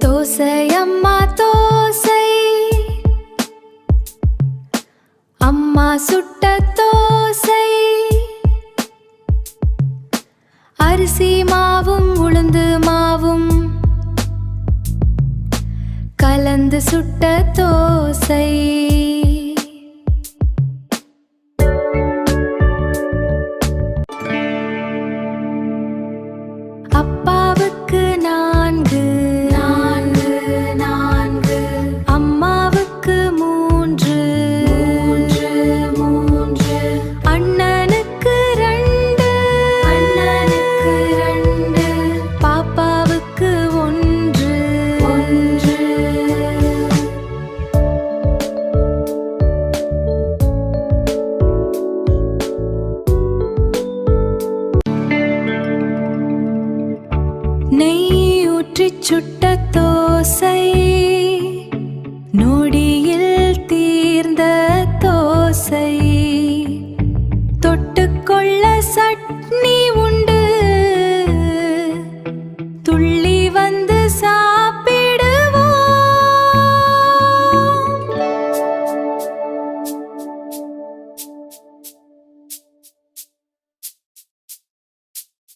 தோசை அம்மா தோசை, அம்மா சுட்ட தோசை. அரிசி மாவும் உளுந்து மாவும் கலந்து சுட்ட தோசை. அப்பாவுக்கு 4 4, அம்மாவுக்கு 3 3, அண்ணனுக்கு 2 பாப்பாவுக்கு 1 1. நெய் ஊற்றி சுட்ட தோசை.